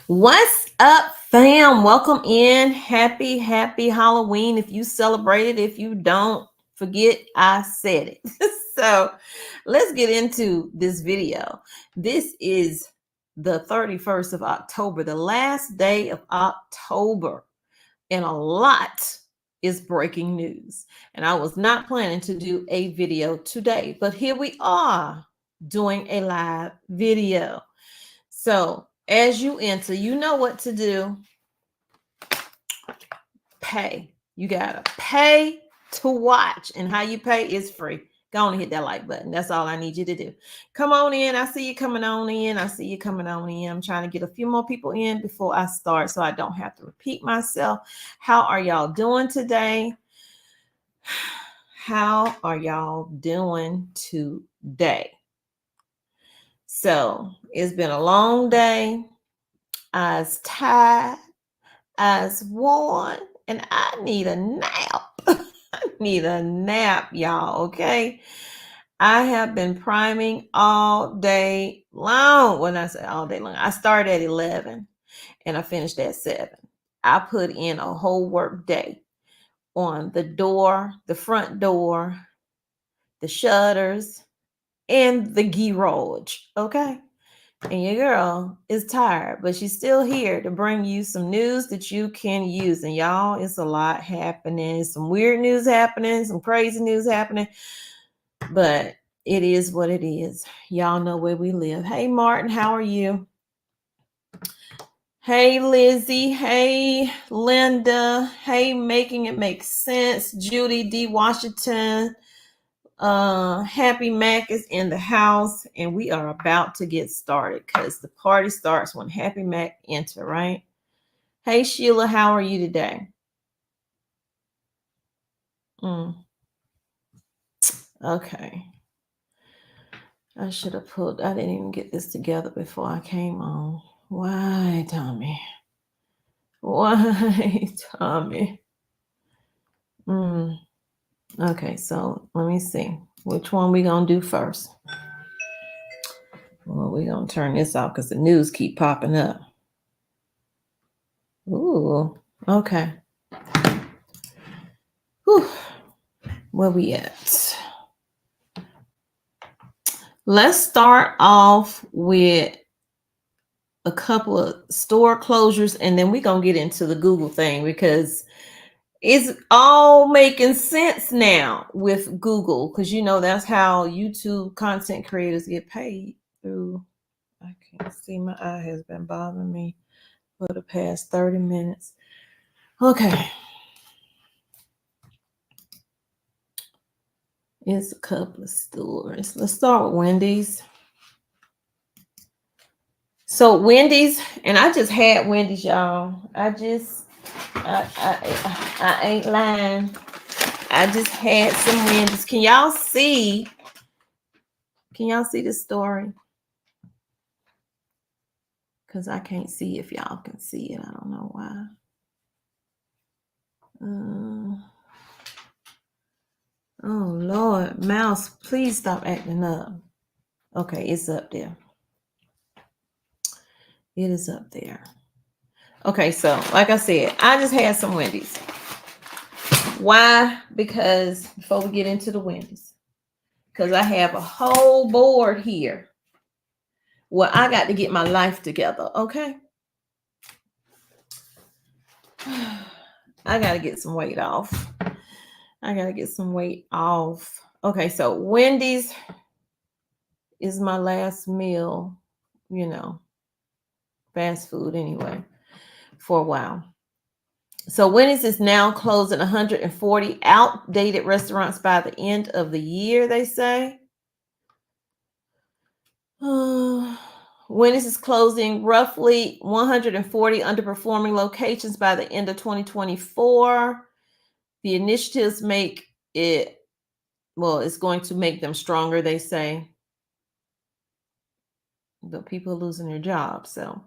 What's up, fam? Welcome in. Happy Halloween. If you celebrate it, if you don't, forget I said it. So let's get into this video. This is the 31st of October, the last day of October, and a lot is breaking news. And I was not planning to do a video today, but here we are doing a live video. So as you enter, you know what to do. Pay. You gotta pay to watch, and how you pay is free. Go on and hit that like button. That's all I need you to do. Come on in. I see you coming on in. I see you coming on in. I'm trying to get a few more people in before I start so I don't have to repeat myself. How are y'all doing today? How are y'all doing today? So it's been a long day. I was tired. I was worn, and I need a nap. I need a nap, y'all, okay? I have been priming all day long. When I say all day long, I started at 11 and I finished at 7. I put in a whole work day on the door, the front door, the shutters, and the garage, okay? And your girl is tired, but she's still here to bring you some news that you can use. And y'all, it's a lot happening. Some weird news happening, some crazy news happening. But it is what it is. Y'all know where we live. Hey, Martin, how are you? Hey, Lizzie. Hey, Linda. Hey, Making It Make Sense. Judy D. Washington. Happy Mac is in the house, and we are about to get started because the party starts when Happy Mac enter, right? Hey, Sheila, how are you today? Okay. I should have I didn't even get this together before I came on. Why, Tommy? Why, Tommy? Okay, so let me see. Which one we gonna do first? Well, we're gonna turn this off because the news keep popping up. Ooh, okay. Whew. Where we at? Let's start off with a couple of store closures, and then we're gonna get into the Google thing because it's all making sense now with Google, because you know that's how YouTube content creators get paid through. I can't see, my eye has been bothering me for the past 30 minutes. Okay. It's a couple of stores. Let's start with Wendy's. So Wendy's, and I just had Wendy's, y'all. I ain't lying. I just had some Wendy's. Can y'all see? Can y'all see the story? Because I can't see if y'all can see it. I don't know why. Oh, Lord. Mouse, please stop acting up. Okay, it's up there. It is up there. Okay, so like I said, I just had some Wendy's. Why? Because before we get into the Wendy's, because I have a whole board here. Well, I got to get my life together, okay? I got to get some weight off. Okay, so Wendy's is my last meal, you know, fast food anyway, for a while. So Wendy's is now closing 140 outdated restaurants by the end of the year, they say. Wendy's is closing roughly 140 underperforming locations by the end of 2024. The initiatives make it, well, it's going to make them stronger, they say. But people are losing their jobs, so.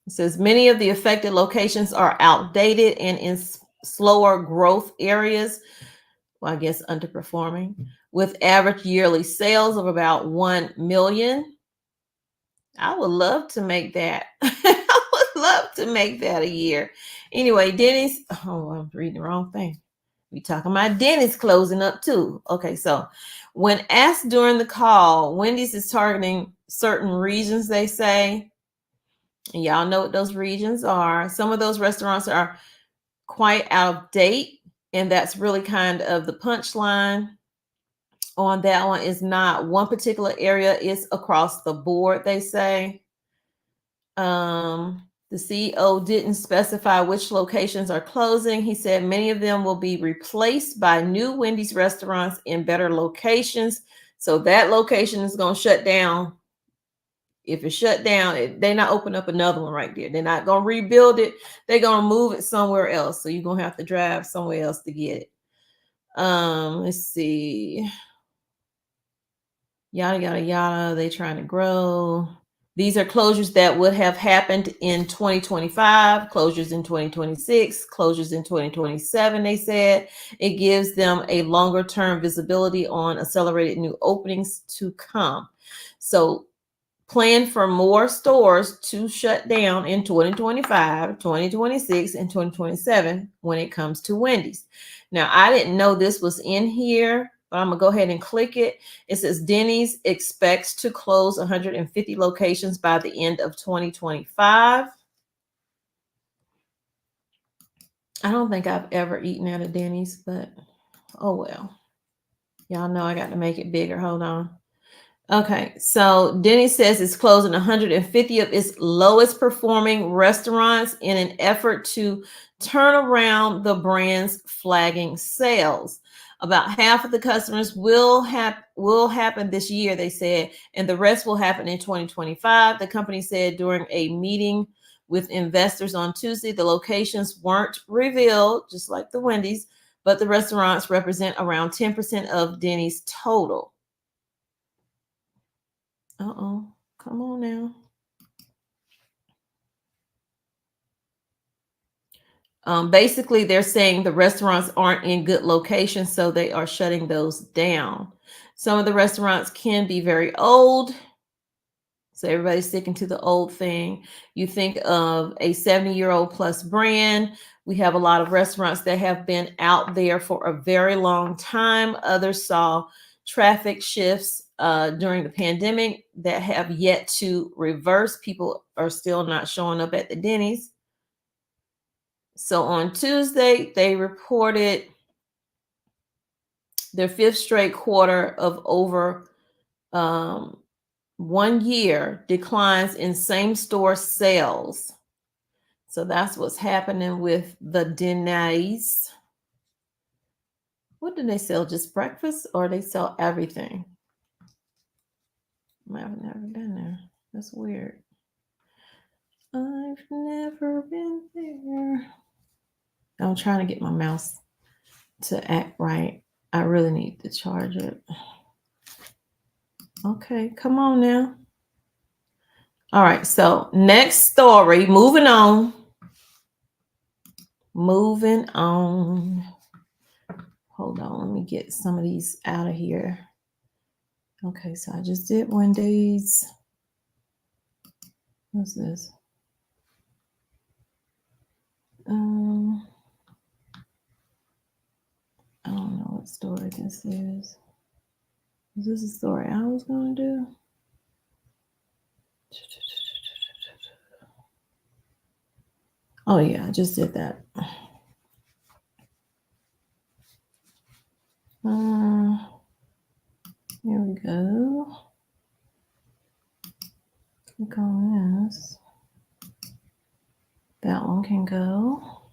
It says many of the affected locations are outdated and in slower growth areas. Well, I guess underperforming. with average yearly sales of about 1 million. I would love to make that. I would love to make that a year. Anyway, Denny's. Oh, I'm reading the wrong thing. We talking about Denny's closing up too. Okay, so when asked during the call, Wendy's is targeting certain regions, they say. And y'all know what those regions are. Some of those restaurants are quite out of date, and that's really kind of the punchline on that one. Is not one particular area, it's across the board, they say. The CEO didn't specify which locations are closing. He said many of them will be replaced by new Wendy's restaurants in better locations. So that location is going to shut down. If it's shut down, they're not open up another one right there. They're not going to rebuild it. They're going to move it somewhere else. So you're going to have to drive somewhere else to get it. Let's see. Yada, yada, yada. They trying to grow. These are closures that would have happened in 2025, closures in 2026, closures in 2027, they said. It gives them a longer term visibility on accelerated new openings to come. So plan for more stores to shut down in 2025, 2026, and 2027 when it comes to Wendy's. Now, I didn't know this was in here, but I'm going to go ahead and click it. It says Denny's expects to close 150 locations by the end of 2025. I don't think I've ever eaten at a Denny's, but oh well. Y'all know I got to make it bigger. Hold on. Okay, so Denny says it's closing 150 of its lowest performing restaurants in an effort to turn around the brand's flagging sales. About half of the customers will happen this year, they said, and the rest will happen in 2025. The company said during a meeting with investors on Tuesday, the locations weren't revealed, just like the Wendy's, but the restaurants represent around 10% of Denny's total. Uh-oh, come on now. Basically, they're saying the restaurants aren't in good locations, so they are shutting those down. Some of the restaurants can be very old, so everybody's sticking to the old thing. You think of a 70-year-old plus brand. We have a lot of restaurants that have been out there for a very long time. Others saw traffic shifts during the pandemic that have yet to reverse. People are still not showing up at the Denny's. So on Tuesday, they reported their fifth straight quarter of over 1 year declines in same-store sales. So that's what's happening with the Denny's. What do they sell? Just breakfast, or they sell everything? I've never been there. That's weird. I've never been there. I'm trying to get my mouse to act right. I really need to charge it. Okay, come on now. All right, so next story, moving on. Moving on. Hold on, let me get some of these out of here. Okay, so I just did Wendy's. What's this? I don't know what story this is. Is this a story I was going to do? Oh, yeah, I just did that. Here we go. Click on this. That one can go.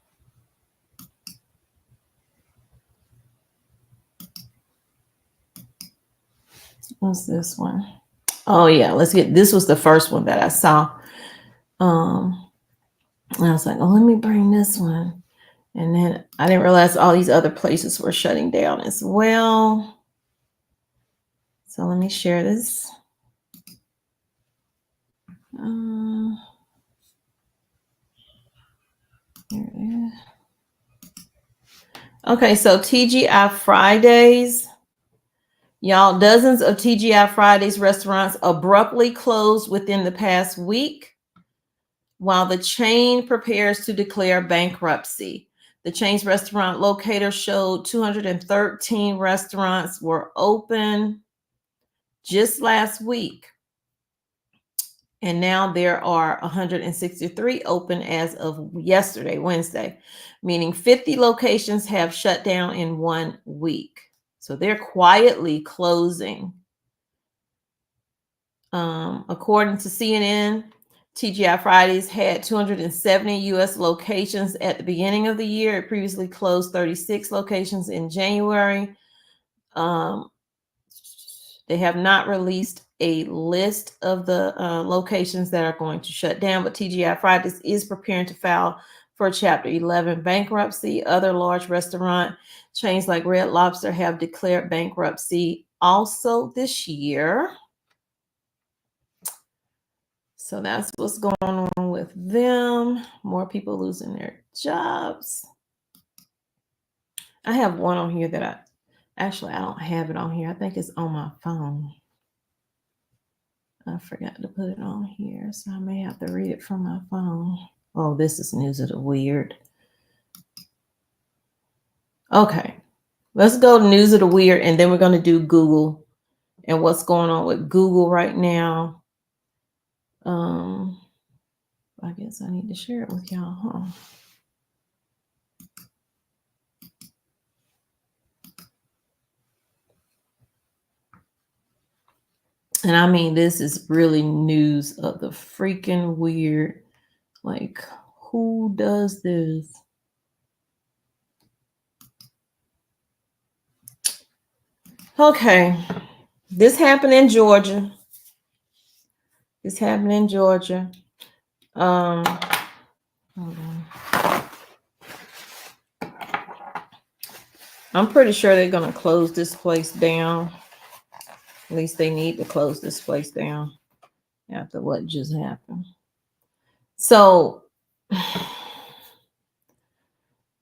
What's this one? Oh yeah, let's get, this was the first one that I saw. And I was like, oh, let me bring this one. And then I didn't realize all these other places were shutting down as well. So let me share this. Here it is. Okay, so TGI Fridays Y'all, dozens of TGI Fridays restaurants abruptly closed within the past week while the chain prepares to declare bankruptcy. The chain's restaurant locator showed 213 restaurants were open just last week. And now there are 163 open as of yesterday, Wednesday, meaning 50 locations have shut down in 1 week. So they're quietly closing. According to CNN, TGI Fridays had 270 U.S. locations at the beginning of the year. It previously closed 36 locations in January. They have not released a list of the locations that are going to shut down, but TGI Fridays is preparing to file for Chapter 11 bankruptcy. Other large restaurant chains like Red Lobster have declared bankruptcy also this year. So that's what's going on with them. More people losing their jobs. I have one on here that I don't have it on here. I think it's on my phone. I forgot to put it on here, so I may have to read it from my phone. Oh, this is news of the weird. Okay, let's go to news of the weird, and then we're going to do Google and what's going on with Google right now. I guess I need to share it with y'all, huh? And I mean, this is really news of the freaking weird. Like, who does this? Okay, this happened in Georgia. Hold on. I'm pretty sure they're going to close this place down. At least they need to close this place down after what just happened. So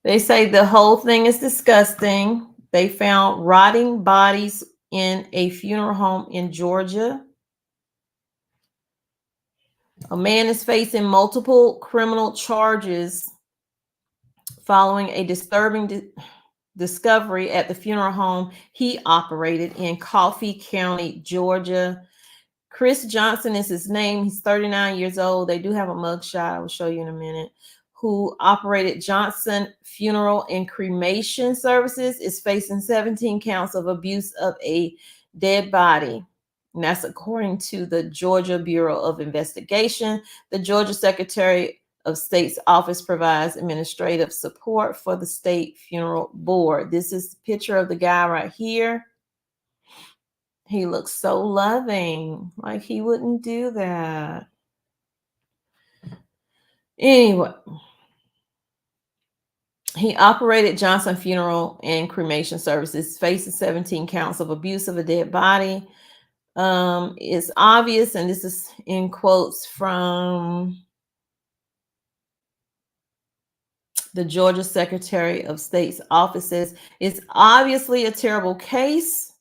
they say the whole thing is disgusting. They found rotting bodies in a funeral home in Georgia. A man is facing multiple criminal charges following a disturbing discovery at the funeral home he operated in Coffee County, Georgia. Chris Johnson is his name. He's 39 years old. They do have a mugshot. I will show you in a minute. Who operated Johnson Funeral and Cremation Services, is facing 17 counts of abuse of a dead body. And that's according to the Georgia Bureau of Investigation. The Georgia Secretary of State's office provides administrative support for the state funeral board. This is the picture of the guy right here. He looks so loving, like he wouldn't do that. Anyway, he operated Johnson Funeral and Cremation Services, facing 17 counts of abuse of a dead body. It's obvious, and this is in quotes from the Georgia Secretary of State's office, says it's obviously a terrible case.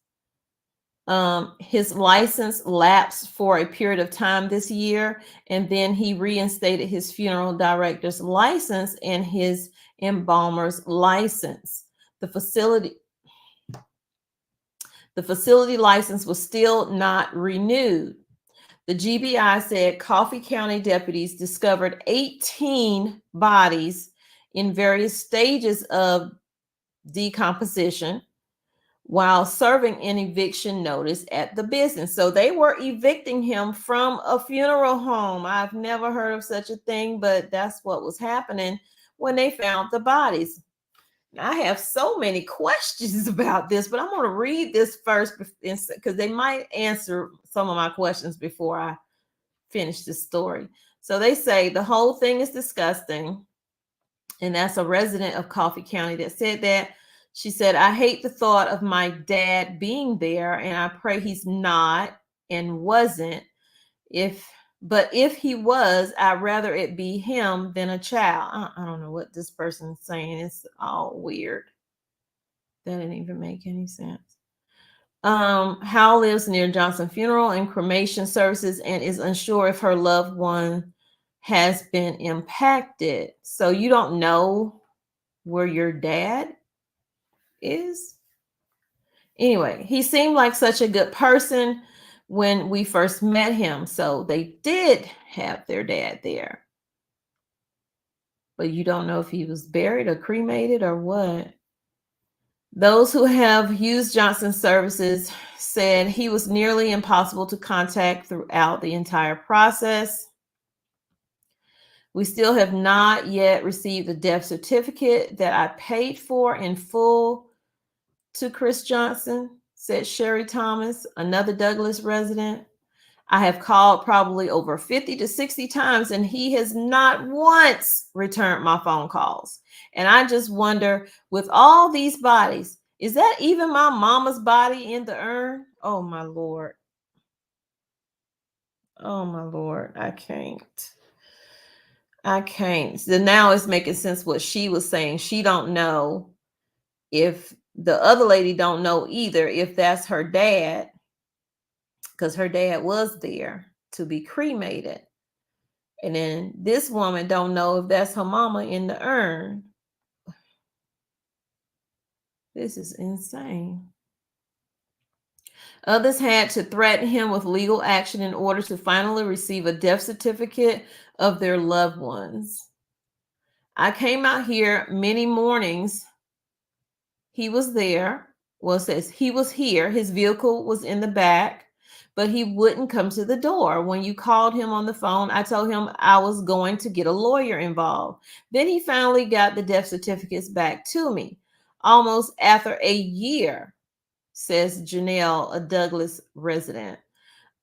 His license lapsed for a period of time this year, and then he reinstated his funeral director's license and his embalmer's license. The facility license was still not renewed. The GBI said Coffee County deputies discovered 18 bodies in various stages of decomposition while serving an eviction notice at the business. So they were evicting him from a funeral home. I've never heard of such a thing, but that's what was happening when they found the bodies. Now, I have so many questions about this, but I'm going to read this first because they might answer some of my questions before I finish this story. So they say the whole thing is disgusting. And that's a resident of Coffee County that said that. She said, I hate the thought of my dad being there, and I pray he's not and wasn't. But if he was, I'd rather it be him than a child. I don't know what this person is saying. It's all weird. That didn't even make any sense. Howell lives near Johnson Funeral and Cremation Services and is unsure if her loved one has been impacted. So you don't know where your dad is? Anyway, he seemed like such a good person when we first met him. So they did have their dad there. But you don't know if he was buried or cremated or what. Those who have used Johnson's services said he was nearly impossible to contact throughout the entire process. We still have not yet received the death certificate that I paid for in full to Chris Johnson, said Sherry Thomas, another Douglas resident. I have called probably over 50 to 60 times and he has not once returned my phone calls. And I just wonder, with all these bodies, is that even my mama's body in the urn? Oh my Lord. Oh my Lord. I can't. So now it's making sense what she was saying. She don't know if the other lady don't know either if that's her dad, because her dad was there to be cremated. And then this woman don't know if that's her mama in the urn. This is insane. Others had to threaten him with legal action in order to finally receive a death certificate of their loved ones. I came out here many mornings. He was there. Well, it says he was here. His vehicle was in the back, but he wouldn't come to the door. When you called him on the phone, I told him I was going to get a lawyer involved. Then he finally got the death certificates back to me, almost after a year, says Janelle, a Douglas resident.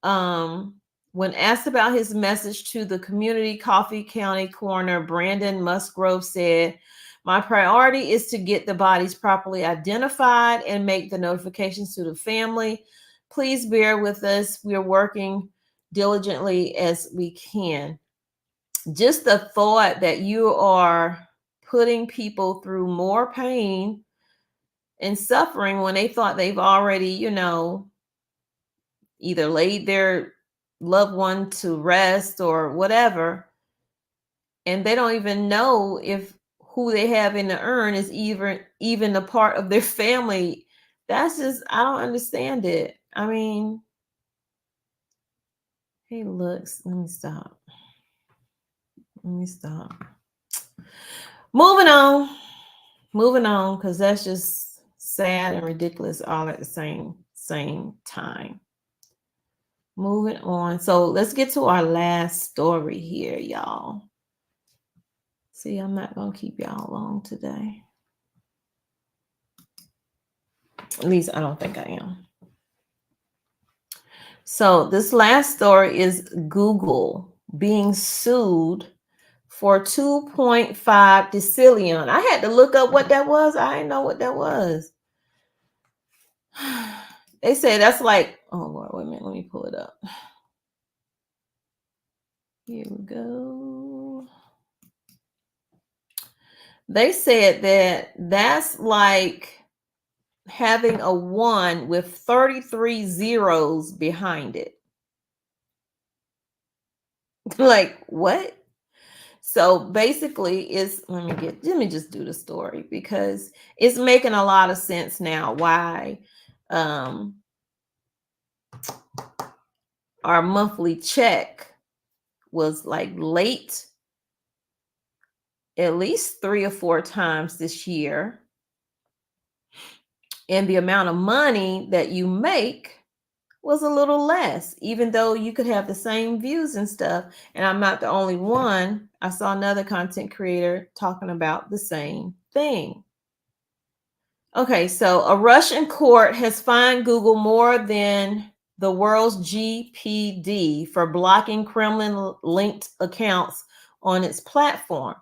When asked about his message to the community, Coffee County Coroner Brandon Musgrove said, my priority is to get the bodies properly identified and make the notifications to the family. Please bear with us. We are working diligently as we can. Just the thought that you are putting people through more pain and suffering when they thought they've already, either laid their loved one to rest or whatever, and they don't even know if who they have in the urn is even a part of their family. That's just, I don't understand it. I mean, hey, looks, let me stop. Moving on, because that's just sad and ridiculous all at the same time. Moving on. So let's get to our last story here, y'all. See, I'm not going to keep y'all long today. At least I don't think I am. So this last story is Google being sued for 2.5 decillion. I had to look up what that was. I didn't know what that was. They say that's like, oh Lord, wait a minute, let me pull it up. Here we go. They said that that's like having a 1 with 33 zeros behind it. Like, what? So basically, let me just do the story because it's making a lot of sense now why our monthly check was like late at least 3 or 4 times this year. And the amount of money that you make was a little less, even though you could have the same views and stuff. And I'm not the only one. I saw another content creator talking about the same thing. Okay, so a Russian court has fined Google more than the world's GPD for blocking Kremlin-linked accounts on its platform.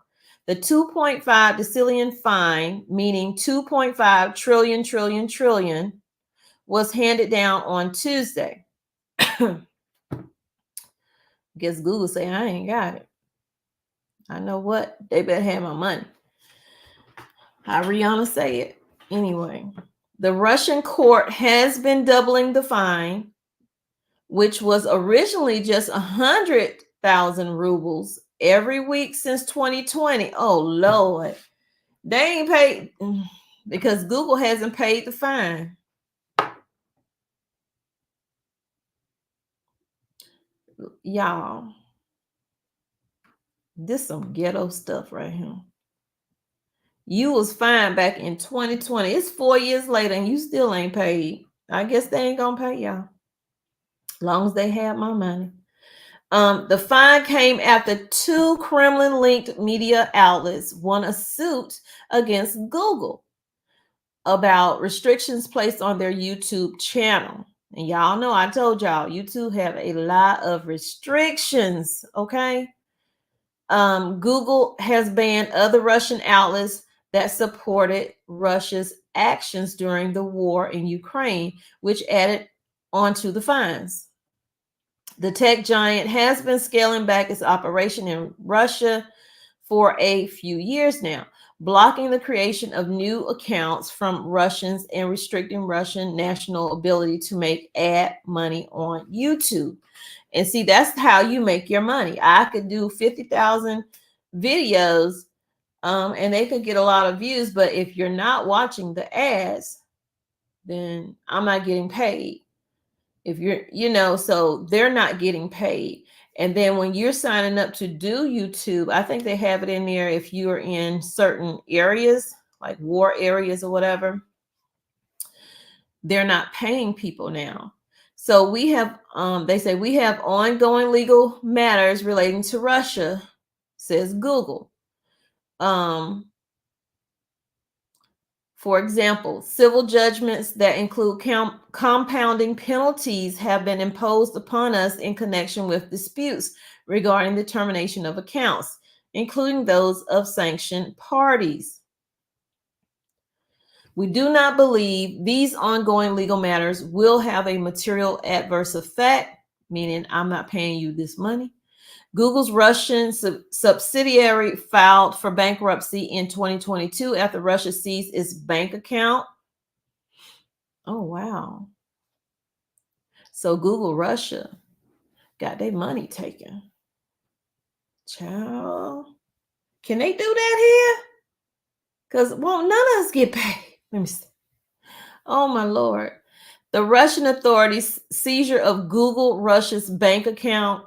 The 2.5 decillion fine, meaning 2.5 trillion, was handed down on Tuesday. Guess Google say, I ain't got it. I know what? They better have my money. How Rihanna say it. Anyway, The Russian court has been doubling the fine, which was originally just 100,000 rubles every week since 2020. Oh, Lord. They ain't paid because Google hasn't paid the fine. Y'all, this some ghetto stuff right here. You was fined back in 2020. It's 4 years later and you still ain't paid. I guess they ain't gonna pay y'all. As long as they have my money. The fine came after 2 Kremlin-linked media outlets won a suit against Google about restrictions placed on their YouTube channel. And y'all know I told y'all YouTube have a lot of restrictions, okay? Google has banned other Russian outlets that supported Russia's actions during the war in Ukraine, which added onto the fines. The tech giant has been scaling back its operation in Russia for a few years now, blocking the creation of new accounts from Russians and restricting Russian national ability to make ad money on YouTube. And see, that's how you make your money. I could do 50,000 videos and they could get a lot of views, but if you're not watching the ads, then I'm not getting paid. If you're, so they're not getting paid. And then when you're signing up to do YouTube, I think they have it in there if you're in certain areas, like war areas or whatever, they're not paying people now. So we have, they say we have ongoing legal matters relating to Russia, says Google. For example, civil judgments that include compounding penalties have been imposed upon us in connection with disputes regarding the termination of accounts, including those of sanctioned parties. We do not believe these ongoing legal matters will have a material adverse effect, meaning I'm not paying you this money. Google's Russian subsidiary filed for bankruptcy in 2022 after Russia seized its bank account. Oh, wow. So Google Russia got their money taken. Child, can they do that here? Because won't none of us get paid? Let me see. Oh, my Lord. The Russian authorities' seizure of Google Russia's bank account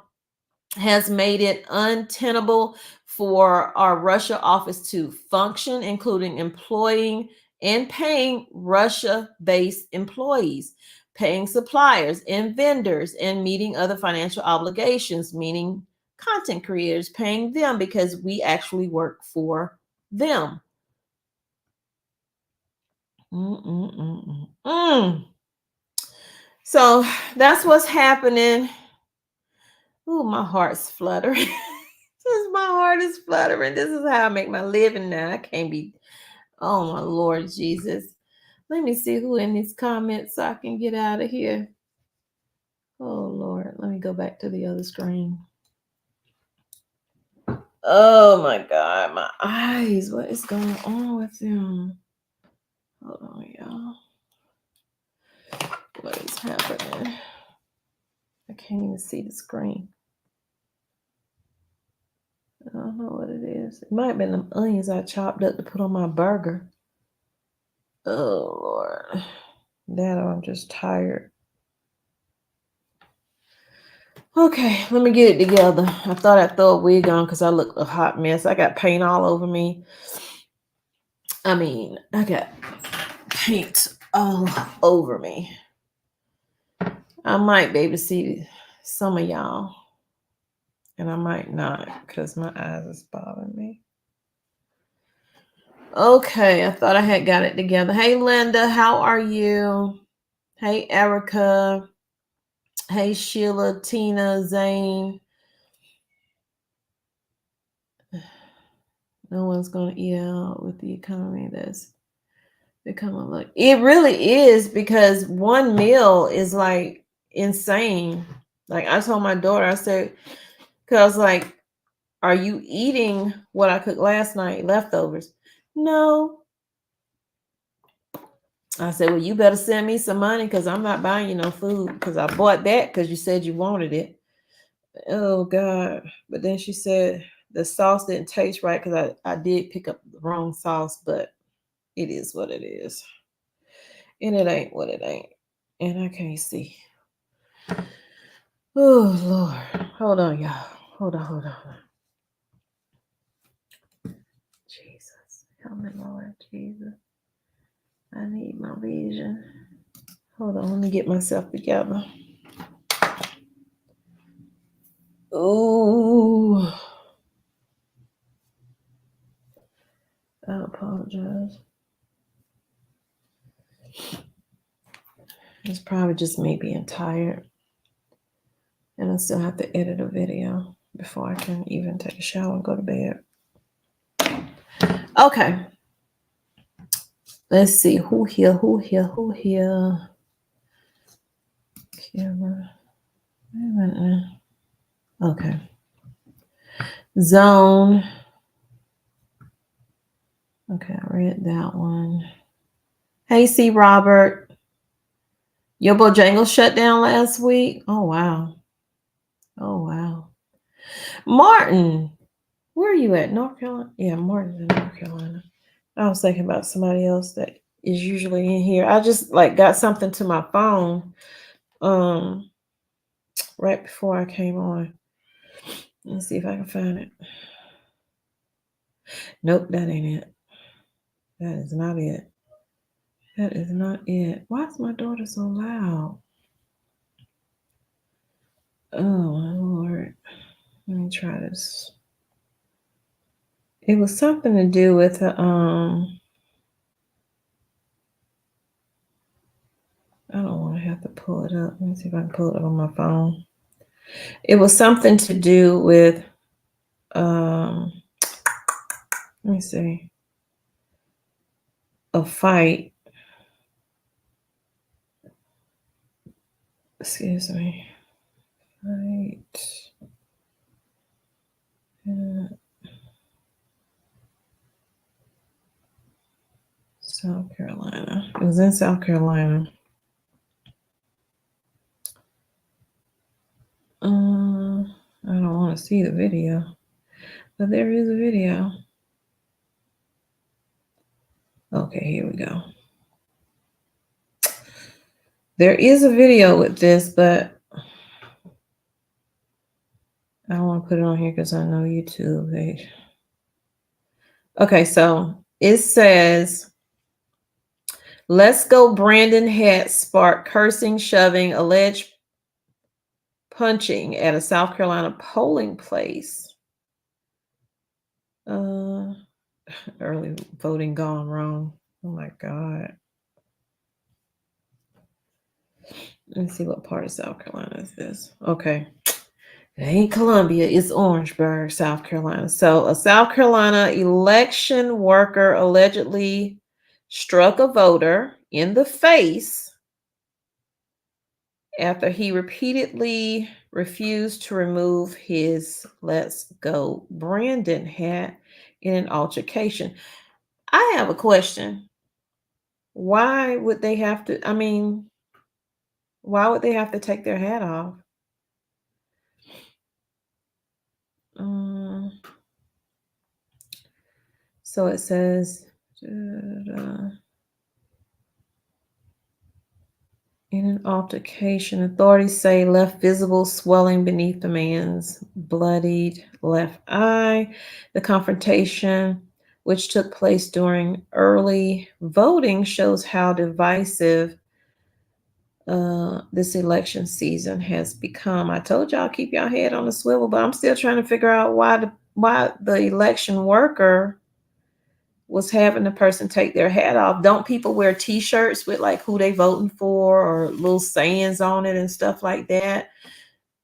has made it untenable for our Russia office to function, including employing and paying Russia-based employees, paying suppliers and vendors, and meeting other financial obligations, meaning content creators, paying them because we actually work for them. So that's what's happening. Ooh, my heart's fluttering. My heart is fluttering. This is how I make my living now. I can't be. Oh, my Lord Jesus. Let me see who in these comments so I can get out of here. Oh, Lord. Let me go back to the other screen. Oh, my God. My eyes. What is going on with them? Hold on, y'all. What is happening? I can't even see the screen. I don't know what it is. It might have been them onions I chopped up to put on my burger. Oh, Lord. That or I'm just tired. Okay, let me get it together. I thought I'd throw a wig on because I look a hot mess. I got paint all over me. I mean, I got paint all over me. I might be able to see some of y'all. And I might not because my eyes is bothering me. Okay, I thought I had got it together. Hey, Linda, how are you? Hey, Erica. Hey, Sheila, Tina, Zane. No one's going to eat out with the economy that's becoming like it really is, because one meal is like insane. Like I told my daughter, I said, because I was like, are you eating what I cooked last night, leftovers? No. I said, well, you better send me some money because I'm not buying you no food because I bought that because you said you wanted it. Oh, God. But then she said the sauce didn't taste right because I did pick up the wrong sauce, but it is what it is. And it ain't what it ain't. And I can't see. Oh, Lord. Hold on, y'all. Hold on. Jesus. Help me, Lord Jesus. I need my vision. Hold on. Let me get myself together. Oh. I apologize. It's probably just me being tired. And I still have to edit a video before I can even take a shower and go to bed. Okay. Let's see. Who here? Camera. Wait a minute. Okay. Zone. Okay, I read that one. Hey, C. Robert. Your Bojangles shut down last week? Oh, wow. Martin, where are you at? North Carolina? Yeah, Martin's in North Carolina. I was thinking about somebody else that is usually in here. I just got something to my phone right before I came on. Let's see if I can find it. Nope, that ain't it. That is not it. Why is my daughter so loud? Oh, my Lord. Let me try this. It was something to do with I don't want to have to pull it up. Let me see if I can pull it up on my phone. It was something to do with let me see. A fight. Excuse me. Fight. South Carolina. It was in South Carolina. I don't want to see the video, but there is a video. Okay, here we go. There is a video with this, but I don't want to put it on here because I know YouTube. Okay, so it says, "Let's go Brandon had sparked cursing, shoving, alleged punching at a South Carolina polling place. Early voting gone wrong. Oh my God. Let me see what part of South Carolina is this. Okay. It ain't Columbia, it's Orangeburg, South Carolina. So a South Carolina election worker allegedly struck a voter in the face after he repeatedly refused to remove his Let's Go Brandon hat in an altercation. I have a question. Why would they have to, why would they have to take their hat off? So it says, in an altercation, authorities say left visible swelling beneath the man's bloodied left eye. The confrontation, which took place during early voting, shows how divisive this election season has become. I told y'all keep your head on the swivel, but I'm still trying to figure out why the election worker was having the person take their hat off. Don't people wear t-shirts with like who they voting for or little sayings on it and stuff like that?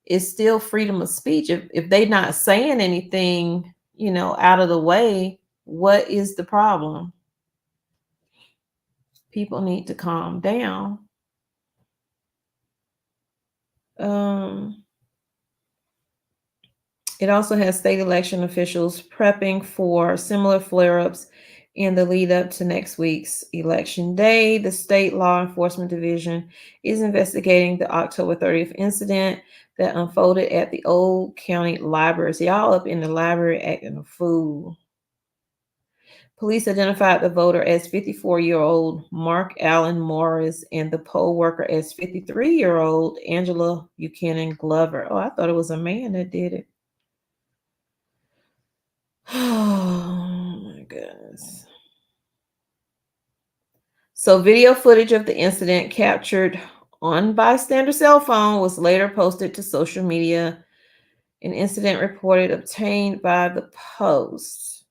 It's still freedom of speech. If they're not saying anything, out of the way, what is the problem? People need to calm down. It also has state election officials prepping for similar flare-ups In the lead up to next week's election day, the state law enforcement division is investigating the October 30th incident that unfolded at the Old County Library. So y'all up in the library acting a fool. Police identified the voter as 54-year-old Mark Allen Morris and the poll worker as 53-year-old Angela Buchanan Glover. Oh, I thought it was a man that did it. Oh, my goodness. So video footage of the incident captured on bystander cell phone was later posted to social media. An incident reported obtained by the Post.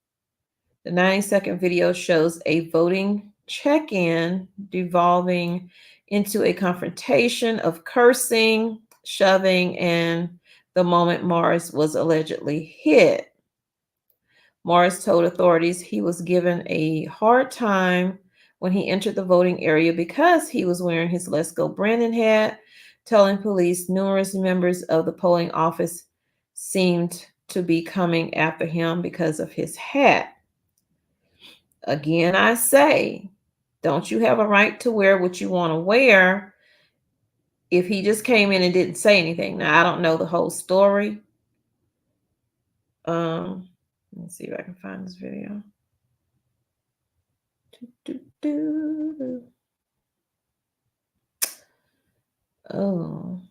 The 90-second video shows a voting check-in devolving into a confrontation of cursing, shoving, and the moment Morris was allegedly hit. Morris told authorities he was given a hard time when he entered the voting area because he was wearing his Let's Go Brandon hat, telling police numerous members of the polling office seemed to be coming after him because of his hat. Again, I say, don't you have a right to wear what you want to wear if he just came in and didn't say anything? Now, I don't know the whole story. Let me see if I can find this video. Oh.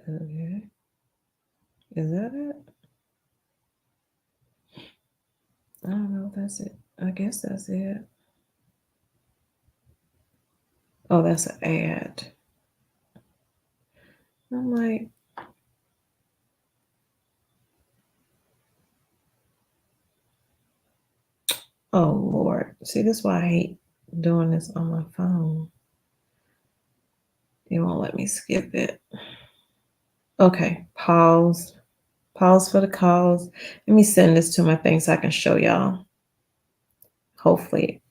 Okay. Is that it? I don't know if that's it. I guess that's it. Oh, that's an ad. I'm like, oh Lord. See, this is why I hate doing this on my phone. It won't let me skip it. Okay, pause. Pause for the cause. Let me send this to my thing so I can show y'all. Hopefully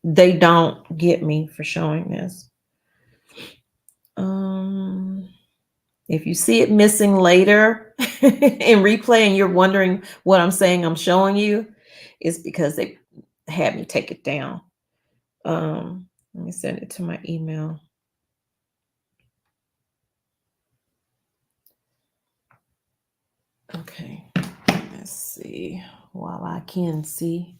they don't get me for showing this. If you see it missing later in replay and you're wondering what I'm saying I'm showing you, it's because they had me take it down. Let me send it to my email. Okay, let's see while I can see.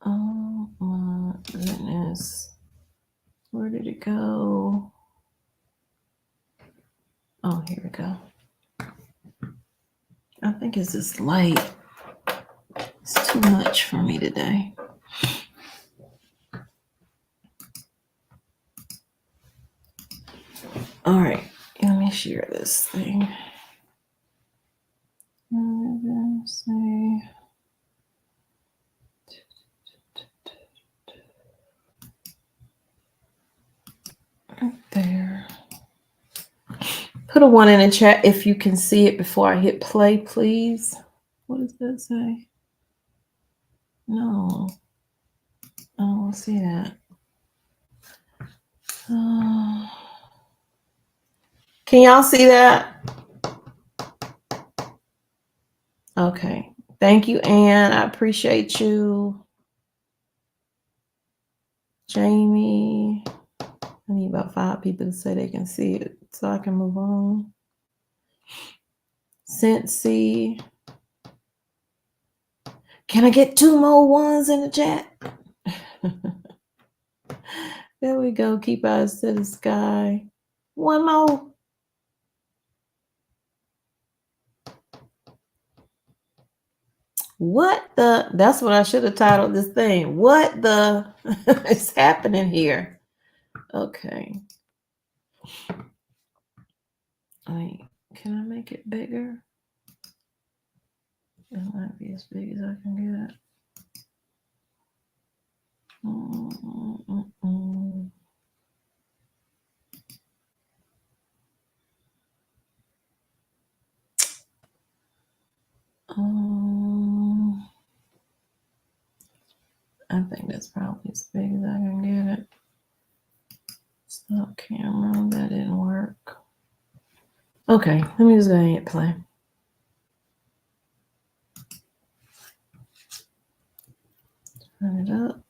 Oh my goodness. Where did it go? Oh, here we go. I think it's this light. It's too much for me today. All right, let me share this thing. Let's see. Right there. Put a 1 in the chat if you can see it before I hit play, please. What does that say? No. I don't see that. Can y'all see that? Okay. Thank you, Ann. I appreciate you. Jamie. I need about 5 people to say they can see it so I can move on. Cincy. Can I get 2 more ones in the chat? There we go. Keep eyes to the sky. 1 more. What the? That's what I should have titled this thing. What the is happening here? Okay. Can I make it bigger? It might be as big as I can get it. I think that's probably as big as I can get it. Stop camera, that didn't work. Okay, let me just go ahead and hit play. Turn it up.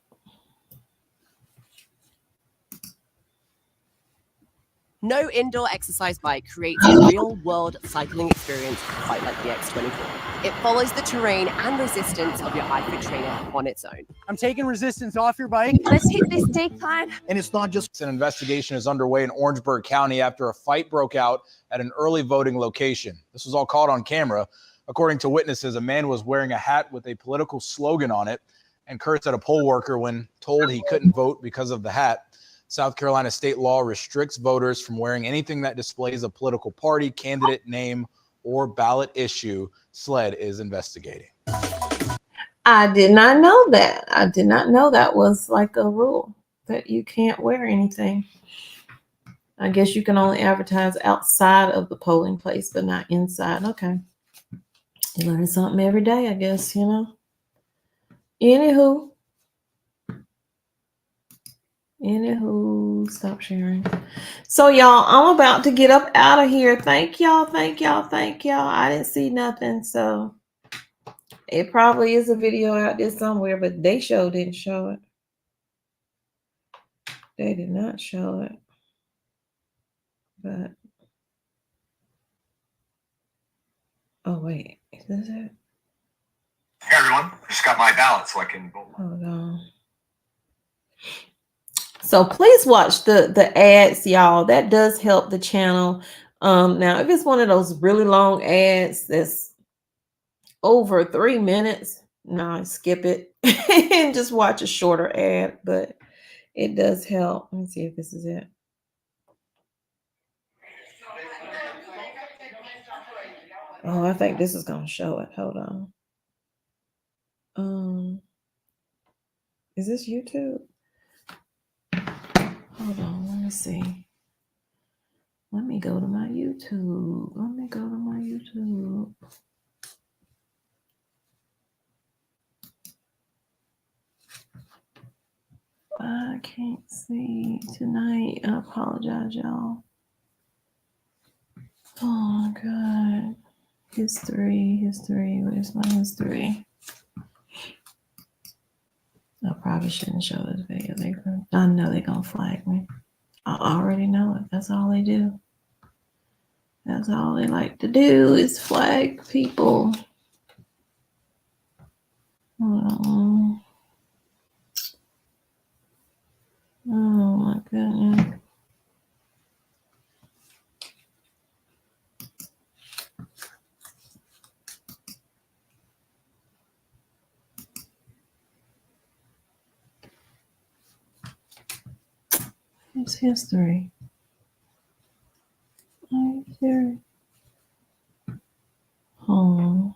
No indoor exercise bike creates a real-world cycling experience quite like the X24. It follows the terrain and resistance of your iFit trainer on its own. I'm taking resistance off your bike. Let's hit this decline. And it's not just an investigation is underway in Orangeburg County after a fight broke out at an early voting location. This was all caught on camera. According to witnesses, a man was wearing a hat with a political slogan on it and cursed at a poll worker when told he couldn't vote because of the hat. South Carolina state law restricts voters from wearing anything that displays a political party, candidate name, or ballot issue. SUED is investigating. I did not know that. I did not know that was like a rule that you can't wear anything. I guess you can only advertise outside of the polling place, but not inside. Okay. You learn something every day, I guess, you know. Anywho, stop sharing. So y'all, I'm about to get up out of here. Thank y'all. I didn't see nothing, so it probably is a video out there somewhere, but they didn't show it. They did not show it. But oh wait, is this it? Hey everyone, just got my ballot so I can vote. Hold on. So please watch the ads, y'all. That does help the channel. Now if it's one of those really long ads that's over 3 minutes, no, skip it and just watch a shorter ad, but it does help. Let me see if this is it. Oh, I think this is gonna show it. Hold on. Is this YouTube? Hold on, let me see. Let me go to my YouTube. I can't see tonight. I apologize, y'all. Oh my God. History. Where's my history? I probably shouldn't show this video. I know they're gonna flag me. I already know it. That's all they do. That's all they like to do is flag people. Oh my goodness. It's history. Right there. Home.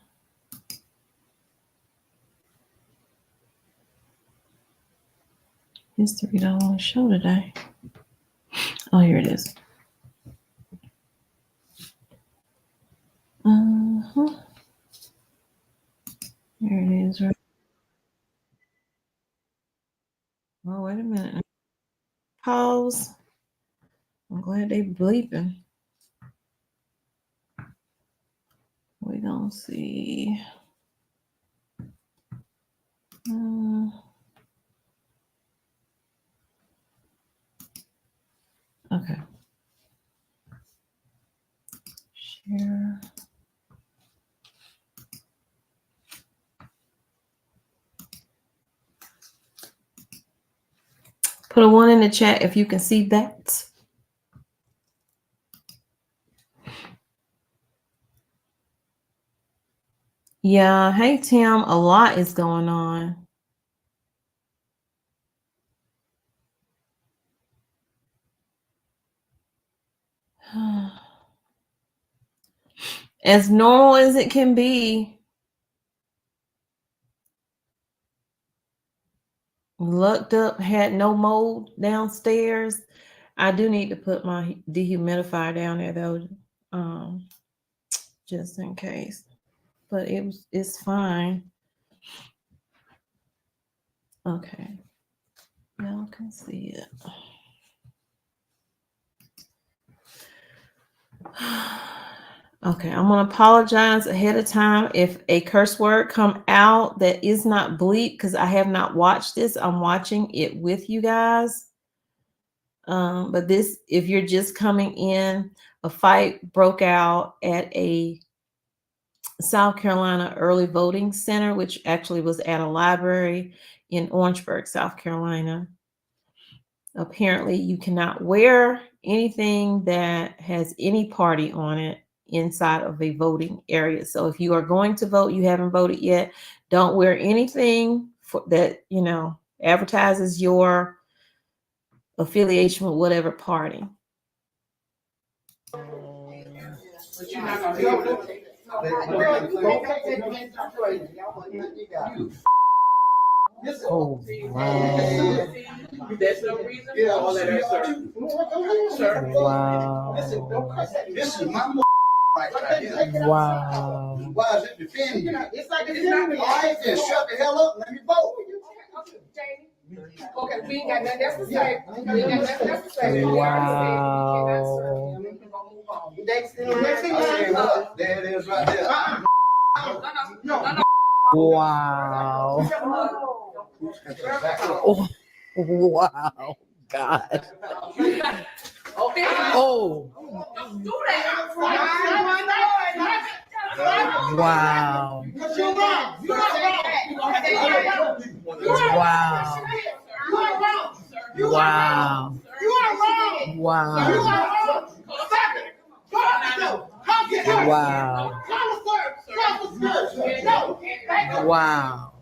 History don't want to show today. Oh, here it is. Here it is, right? Oh, wait a minute. Pause. I'm glad they bleeping. We don't see. Okay. Share. Put a 1 in the chat if you can see that. Yeah. Hey, Tim. A lot is going on. As normal as it can be. Looked up, had no mold downstairs. I do need to put my dehumidifier down there though, just in case. But it's fine. Okay, y'all can see it. Okay, I'm gonna apologize ahead of time if a curse word come out that is not bleep, because I have not watched this. I'm watching it with you guys. But this, if you're just coming in, a fight broke out at a South Carolina early voting center, which actually was at a library in Orangeburg, South Carolina. Apparently, you cannot wear anything that has any party on it inside of a voting area. So if you are going to vote, you haven't voted yet, don't wear anything that, you know, advertises your affiliation with whatever party. Oh, wow. There's no reason for all of that, sir. Wow. This is my Wow. Why is it defending you? It's like it's not. All right, then shut the hell up and let me vote. Okay, we ain't got nothing else to say. We ain't got nothing else to say. Wow. Next thing, there it is right there. No. Wow. Oh, wow. God. Okay. Oh. Wow. Wow. Wow. Wow. Wow. Wow. Wow.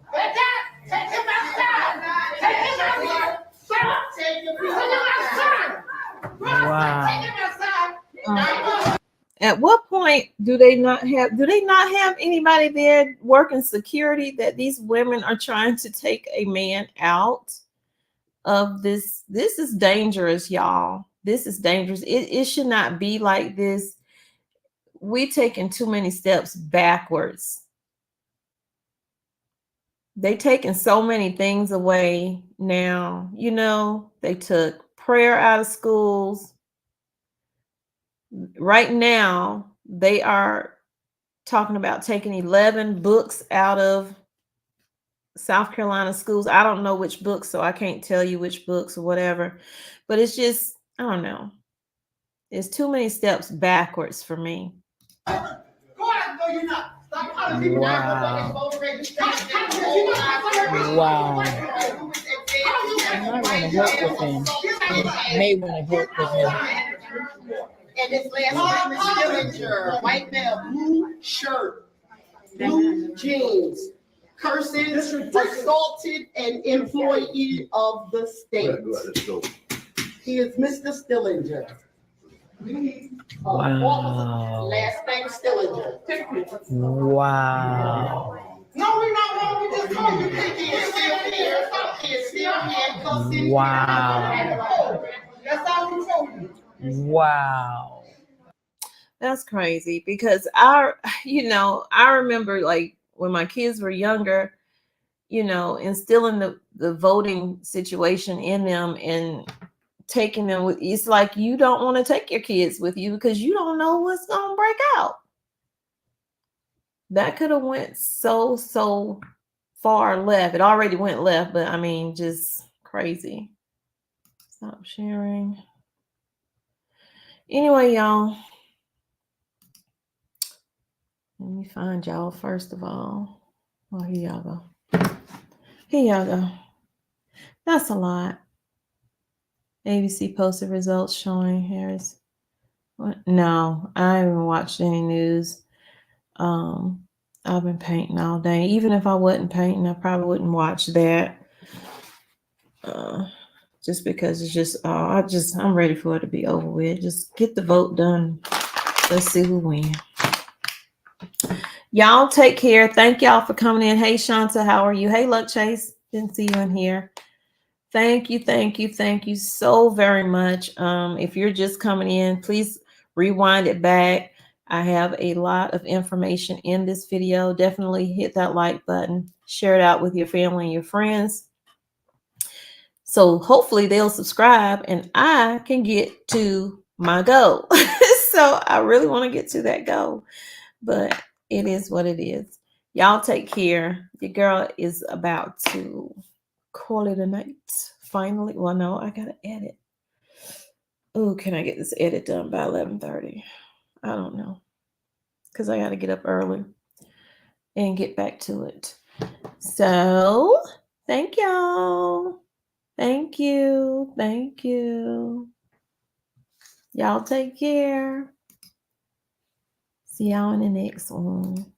At what point do they not have anybody there working security that these women are trying to take a man out of this? This is dangerous, y'all. This is dangerous. It should not be like this. We're taking too many steps backwards. They taking so many things away now. You know, they took prayer out of schools. Right now, they are talking about taking 11 books out of South Carolina schools. I don't know which books, so I can't tell you which books or whatever. But it's just, I don't know. It's too many steps backwards for me. Wow. Wow. I'm not going to help with him. I may want to help with him. And his last name is Stillinger. White male, blue shirt, blue jeans, cursing, assaulted an employee of the state. He is Mr. Stillinger. Wow. Last name Stillinger. Wow. No, we're not wrong. We just told you he is still here. He is still here. Wow. That's all we told you. Wow. That's crazy because I remember like when my kids were younger, you know, instilling the voting situation in them and taking them with, it's like you don't want to take your kids with you because you don't know what's going to break out. That could have went so far left. It already went left, but I mean, just crazy. Stop sharing. Anyway, y'all, let me find y'all first of all. Oh, here y'all go. Here y'all go. That's a lot. ABC posted results showing Harris. What? No, I haven't watched any news. I've been painting all day. Even if I wasn't painting, I probably wouldn't watch that. Just because it's just, I'm ready for it to be over with. Just get the vote done. Let's see who wins. Y'all take care. Thank y'all for coming in. Hey, Shanta, how are you? Hey, Luck Chase. Didn't see you in here. Thank you, thank you, thank you so very much. If you're just coming in, please rewind it back. I have a lot of information in this video. Definitely hit that like button, share it out with your family and your friends. So hopefully they'll subscribe and I can get to my goal. So I really want to get to that goal, but it is what it is. Y'all take care. Your girl is about to call it a night. Finally. Well, no, I gotta edit. Oh, can I get this edit done by 11:30? I don't know. Because I gotta get up early and get back to it. So thank y'all. Thank you. Thank you. Y'all take care. See y'all in the next one.